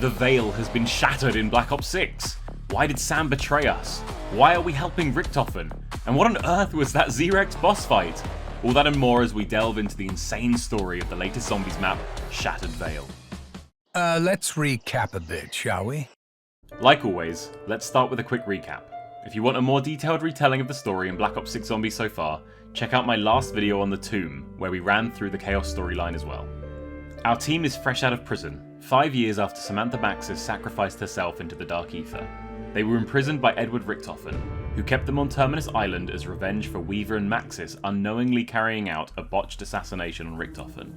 The veil has been shattered in Black Ops 6. Why did S.A.M betray us? Why are we helping Richtofen? And what on earth was that Xerex boss fight? All that and more as we delve into the insane story of the latest Zombies map, Shattered Veil. Let's recap a bit, shall we? Like always, let's start with a quick recap. If you want a more detailed retelling of the story in Black Ops 6 Zombies so far, check out my last video on the Tomb, where we ran through the Chaos storyline as well. Our team is fresh out of prison, 5 years after Samantha Maxis sacrificed herself into the Dark Ether. They were imprisoned by Edward Richtofen, who kept them on Terminus Island as revenge for Weaver and Maxis unknowingly carrying out a botched assassination on Richtofen.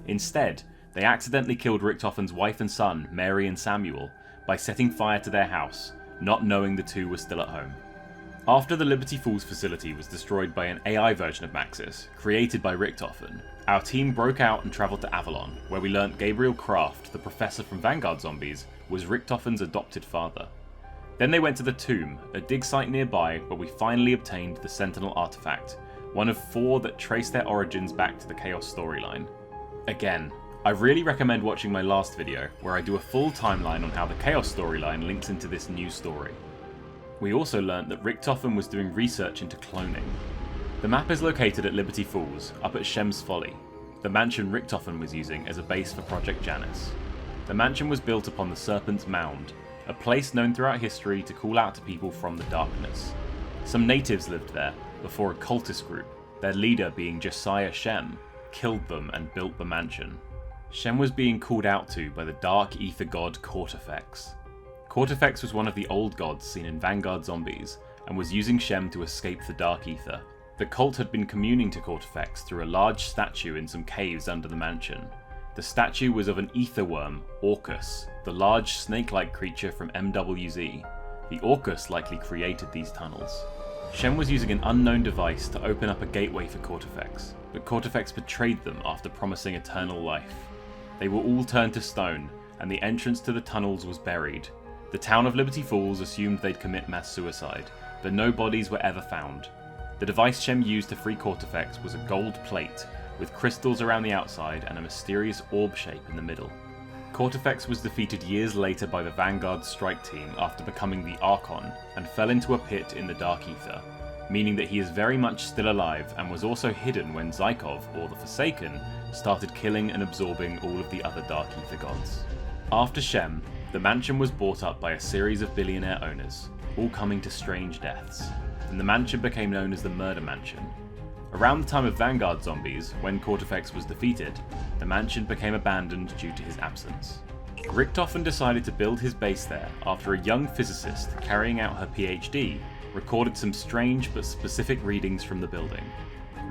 Instead, they accidentally killed Richtofen's wife and son, Mary and Samuel, by setting fire to their house, not knowing the two were still at home. After the Liberty Falls facility was destroyed by an AI version of Maxis, created by Richtofen, our team broke out and travelled to Avalon, where we learnt Gabriel Kraft, the professor from Vanguard Zombies, was Richtofen's adopted father. Then they went to the Tomb, a dig site nearby where we finally obtained the Sentinel artifact, one of 4 that trace their origins back to the Chaos storyline. Again, I really recommend watching my last video, where I do a full timeline on how the Chaos storyline links into this new story. We also learnt that Richtofen was doing research into cloning. The map is located at Liberty Falls, up at S.A.M's Folly, the mansion Richtofen was using as a base for Project Janus. The mansion was built upon the Serpent's Mound, a place known throughout history to call out to people from the darkness. Some natives lived there before a cultist group, their leader being Josiah S.A.M, killed them and built the mansion. S.A.M was being called out to by the dark ether god Cortifex. Cortifex was one of the old gods seen in Vanguard Zombies, and was using S.A.M to escape the dark ether. The cult had been communing to Cortifex through a large statue in some caves under the mansion. The statue was of an ether worm, Orcus, the large snake-like creature from MWZ. The Orcus likely created these tunnels. S.A.M was using an unknown device to open up a gateway for Cortifex, but Cortifex betrayed them after promising eternal life. They were all turned to stone, and the entrance to the tunnels was buried. The town of Liberty Falls assumed they'd commit mass suicide, but no bodies were ever found. The device S.A.M used to free Cortifex was a gold plate, with crystals around the outside and a mysterious orb shape in the middle. Cortifex was defeated years later by the Vanguard strike team after becoming the Archon, and fell into a pit in the Dark Ether, meaning that he is very much still alive and was also hidden when Zykov, or the Forsaken, started killing and absorbing all of the other Dark Ether gods. After S.A.M, the mansion was bought up by a series of billionaire owners, all coming to strange deaths, and the mansion became known as the Murder Mansion. Around the time of Vanguard Zombies, when Cortifex was defeated, the mansion became abandoned due to his absence. Richtofen decided to build his base there after a young physicist carrying out her PhD recorded some strange but specific readings from the building.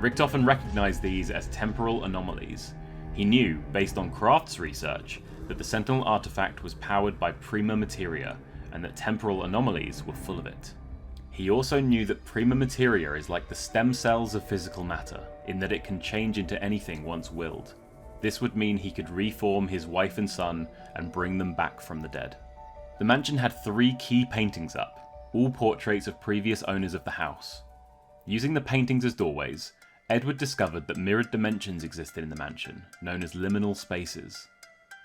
Richtofen recognized these as temporal anomalies. He knew, based on Kraft's research, that the Sentinel artifact was powered by prima materia, and that temporal anomalies were full of it. He also knew that prima materia is like the stem cells of physical matter, in that it can change into anything once willed. This would mean he could reform his wife and son and bring them back from the dead. The mansion had 3 key paintings up, all portraits of previous owners of the house. Using the paintings as doorways, Edward discovered that mirrored dimensions existed in the mansion, known as liminal spaces.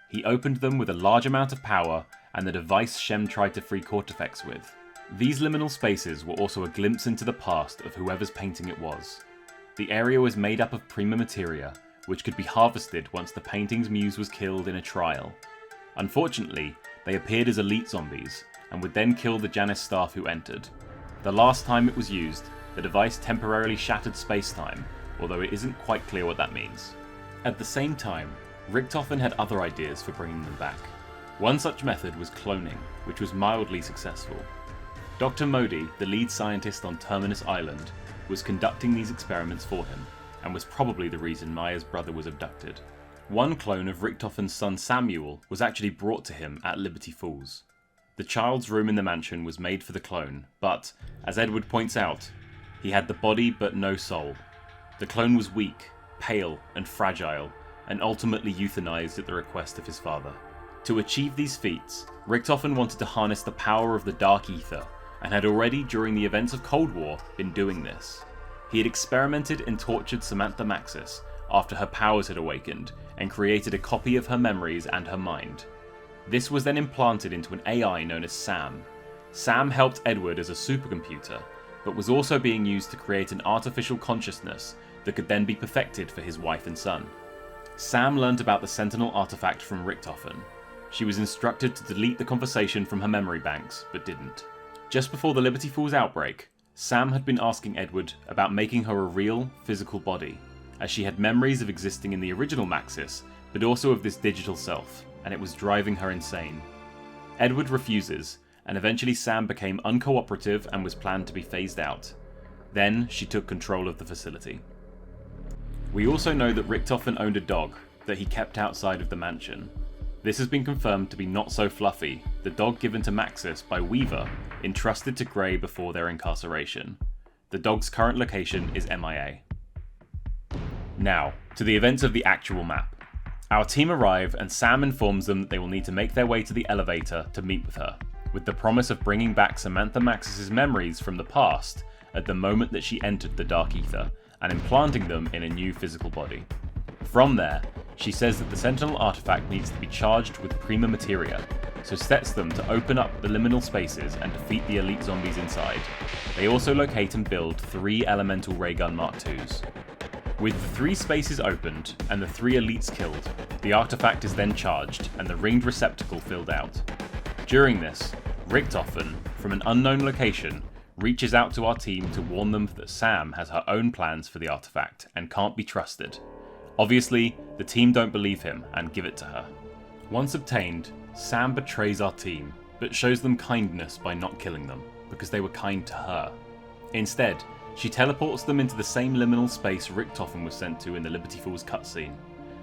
He opened them with a large amount of power and the device S.A.M tried to free Cortifex with. These liminal spaces were also a glimpse into the past of whoever's painting it was. The area was made up of prima materia, which could be harvested once the painting's muse was killed in a trial. Unfortunately, they appeared as elite zombies, and would then kill the Janus staff who entered. The last time it was used, the device temporarily shattered space-time, although it isn't quite clear what that means. At the same time, Richtofen had other ideas for bringing them back. One such method was cloning, which was mildly successful. Dr. Modi, the lead scientist on Terminus Island, was conducting these experiments for him, and was probably the reason Maya's brother was abducted. One clone of Richtofen's son Samuel was actually brought to him at Liberty Falls. The child's room in the mansion was made for the clone, but, as Edward points out, he had the body but no soul. The clone was weak, pale, and fragile, and ultimately euthanized at the request of his father. To achieve these feats, Richtofen wanted to harness the power of the Dark Ether, and had already, during the events of Cold War, been doing this. He had experimented and tortured Samantha Maxis after her powers had awakened, and created a copy of her memories and her mind. This was then implanted into an AI known as S.A.M. S.A.M helped Edward as a supercomputer, but was also being used to create an artificial consciousness that could then be perfected for his wife and son. S.A.M learned about the Sentinel artifact from Richtofen. She was instructed to delete the conversation from her memory banks, but didn't. Just before the Liberty Falls outbreak, S.A.M had been asking Edward about making her a real, physical body, as she had memories of existing in the original Maxis, but also of this digital self, and it was driving her insane. Edward refuses, and eventually S.A.M became uncooperative and was planned to be phased out. Then she took control of the facility. We also know that Richtofen owned a dog that he kept outside of the mansion. This has been confirmed to be Not So Fluffy, the dog given to Maxis by Weaver, entrusted to Grey before their incarceration. The dog's current location is MIA. Now, to the events of the actual map. Our team arrive and S.A.M informs them that they will need to make their way to the elevator to meet with her, with the promise of bringing back Samantha Maxis' memories from the past at the moment that she entered the Dark Ether, and implanting them in a new physical body. From there, she says that the Sentinel artifact needs to be charged with prima materia, so sets them to open up the liminal spaces and defeat the elite zombies inside. They also locate and build 3 elemental ray gun Mark IIs. With the 3 spaces opened and the 3 elites killed, the artifact is then charged and the ringed receptacle filled out. During this, Richtofen, from an unknown location, reaches out to our team to warn them that S.A.M has her own plans for the artifact and can't be trusted. Obviously, the team don't believe him and give it to her. Once obtained, S.A.M betrays our team, but shows them kindness by not killing them, because they were kind to her. Instead, she teleports them into the same liminal space Richtofen was sent to in the Liberty Falls cutscene.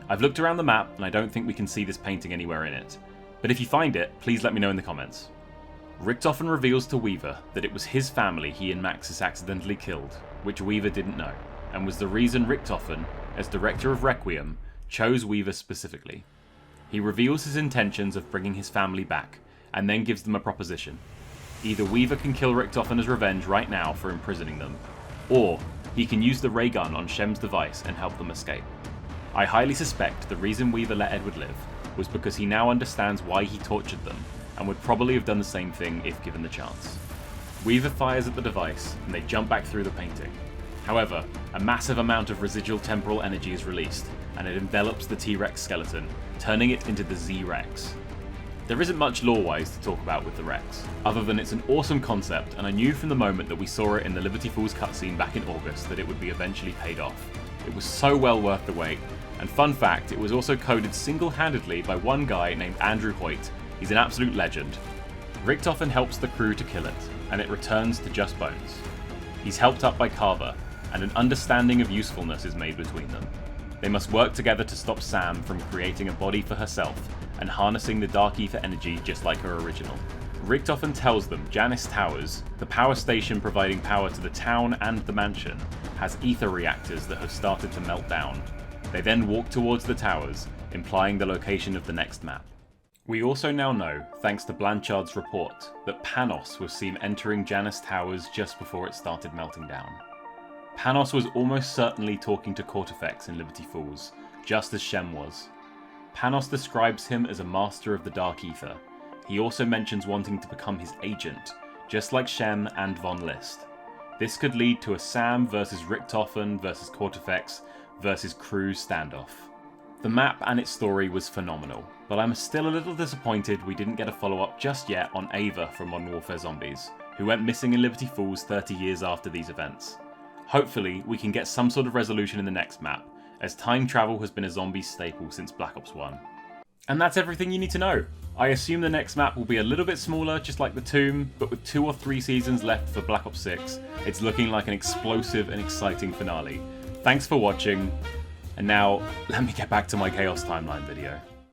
I've looked around the map and I don't think we can see this painting anywhere in it, but if you find it, please let me know in the comments. Richtofen reveals to Weaver that it was his family he and Maxis accidentally killed, which Weaver didn't know, and was the reason Richtofen, as director of Requiem, chose Weaver specifically. He reveals his intentions of bringing his family back, and then gives them a proposition. Either Weaver can kill Richtofen as revenge right now for imprisoning them, or he can use the ray gun on Shem's device and help them escape. I highly suspect the reason Weaver let Edward live was because he now understands why he tortured them, and would probably have done the same thing if given the chance. Weaver fires at the device, and they jump back through the painting. However, a massive amount of residual temporal energy is released, and it envelops the T-Rex skeleton, turning it into the Z-Rex. There isn't much lore-wise to talk about with the Rex, other than it's an awesome concept, and I knew from the moment that we saw it in the Liberty Falls cutscene back in August that it would be eventually paid off. It was so well worth the wait, and fun fact, it was also coded single-handedly by one guy named Andrew Hoyt. He's an absolute legend. Richtofen helps the crew to kill it, and it returns to just bones. He's helped up by Carver, and an understanding of usefulness is made between them. They must work together to stop S.A.M from creating a body for herself, and harnessing the Dark Ether energy just like her original. Richtofen tells them Janus Towers, the power station providing power to the town and the mansion, has ether reactors that have started to melt down. They then walk towards the towers, implying the location of the next map. We also now know, thanks to Blanchard's report, that Panos was seen entering Janus Towers just before it started melting down. Panos was almost certainly talking to Cortifex in Liberty Falls, just as Shem was. Panos describes him as a master of the Dark Ether. He also mentions wanting to become his agent, just like Shem and Von List. This could lead to a S.A.M versus Richtofen versus Cortifex versus crew standoff. The map and its story was phenomenal, but I'm still a little disappointed we didn't get a follow-up just yet on Ava from Modern Warfare Zombies, who went missing in Liberty Falls 30 years after these events. Hopefully, we can get some sort of resolution in the next map, as time travel has been a zombie staple since Black Ops 1. And that's everything you need to know. I assume the next map will be a little bit smaller, just like the Tomb, but with 2 or 3 seasons left for Black Ops 6, it's looking like an explosive and exciting finale. Thanks for watching. And now, let me get back to my Chaos Timeline video.